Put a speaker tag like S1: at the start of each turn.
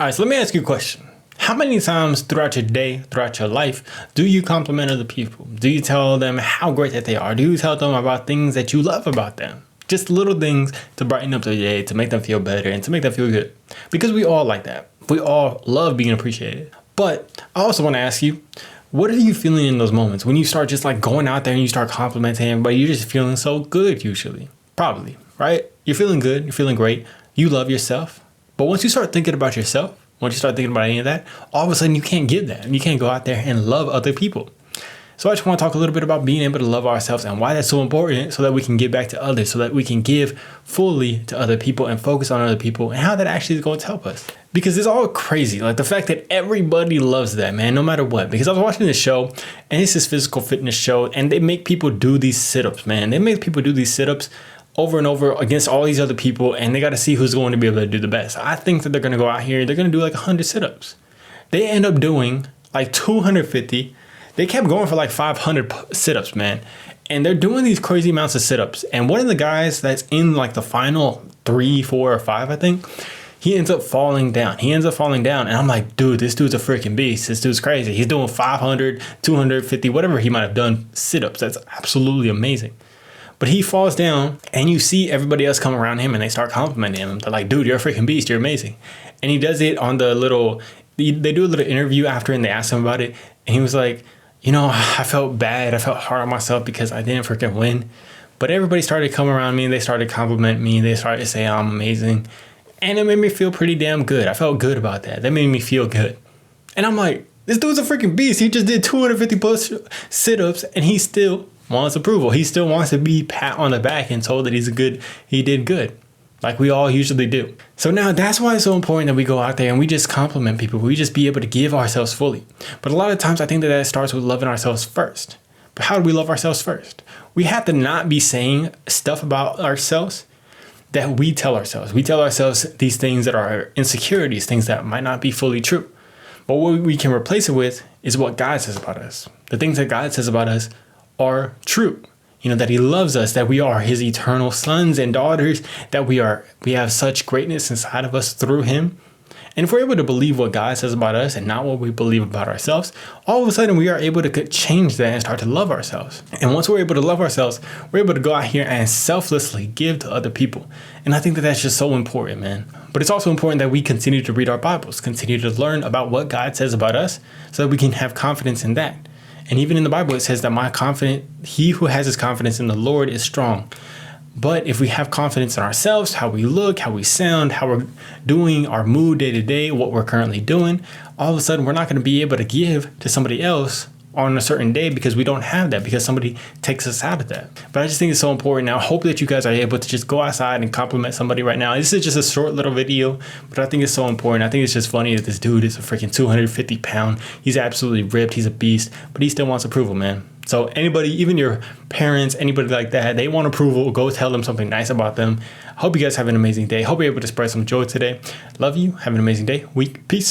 S1: All right, so let me ask you a question. How many times throughout your day, throughout your life, do you compliment other people? Do you tell them how great that they are? Do you tell them about things that you love about them? Just little things to brighten up their day, to make them feel better and to make them feel good. Because we all like that. We all love being appreciated. But I also want to ask you, what are you feeling in those moments when you start just like going out there and you start complimenting everybody? You're just feeling so good usually. Probably, right? You're feeling good. You're feeling great. You love yourself. But once you start thinking about yourself, once you start thinking about any of that, all of a sudden you can't give that. And you can't go out there and love other people. So I just want to talk a little bit about being able to love ourselves and why that's so important so that we can give back to others, so that we can give fully to other people and focus on other people and how that actually is going to help us. Because it's all crazy. Like the fact that everybody loves that, man, no matter what. Because I was watching this show and it's this physical fitness show and they make people do these sit-ups, man. They make people do these sit-ups over and over against all these other people and they got to see who's going to be able to do the best. I think that they're going to go out here, they're going to do like 100 sit-ups. They end up doing like 250. They kept going for like 500 sit-ups, man. And they're doing these crazy amounts of sit-ups. And one of the guys that's in like the final 3, 4, or 5, I think, he ends up falling down. And I'm like, dude, this dude's a freaking beast. This dude's crazy. He's doing 500, 250, whatever he might have done sit-ups. That's absolutely amazing. But he falls down and you see everybody else come around him and they start complimenting him. They're like, dude, you're a freaking beast. You're amazing. And he does it on the little, they do a little interview after and they ask him about it. And he was like, you know, I felt bad. I felt hard on myself because I didn't freaking win. But everybody started coming around me. They started complimenting me. They started to say I'm amazing. And it made me feel pretty damn good. I felt good about that. That made me feel good. And I'm like, this dude's a freaking beast. He just did 250 plus sit-ups and he still wants approval. He still wants to be pat on the back and told that he did good. Like we all usually do. So now that's why it's so important that we go out there and we just compliment people. We just be able to give ourselves fully. But a lot of times I think that starts with loving ourselves first. But how do we love ourselves first? We have to not be saying stuff about ourselves that we tell ourselves. We tell ourselves these things that are insecurities, things that might not be fully true. But what we can replace it with is what God says about us. The things that God says about us are true. You know, that he loves us, that we are his eternal sons and daughters, that we have such greatness inside of us through him. And if we're able to believe what God says about us and not what we believe about ourselves, all of a sudden we are able to change that and start to love ourselves. And once we're able to love ourselves, we're able to go out here and selflessly give to other people. And I think that that's just so important, man. But it's also important that we continue to read our Bibles, continue to learn about what God says about us so that we can have confidence in that. And even in the Bible, it says that he who has his confidence in the Lord is strong. But if we have confidence in ourselves, how we look, how we sound, how we're doing, our mood day to day, what we're currently doing, all of a sudden we're not going to be able to give to somebody else on a certain day because we don't have that, because somebody takes us out of that. But I just think it's so important. Now, I hope that you guys are able to just go outside and compliment somebody right now. This is just a short little video, but I think it's so important. I think it's just funny that this dude is a freaking 250 pound. He's absolutely ripped. He's a beast, but he still wants approval, man. So anybody, even your parents, anybody like that, they want approval, go tell them something nice about them. I hope you guys have an amazing day. Hope you're able to spread some joy today. Love you. Have an amazing day, week. Peace.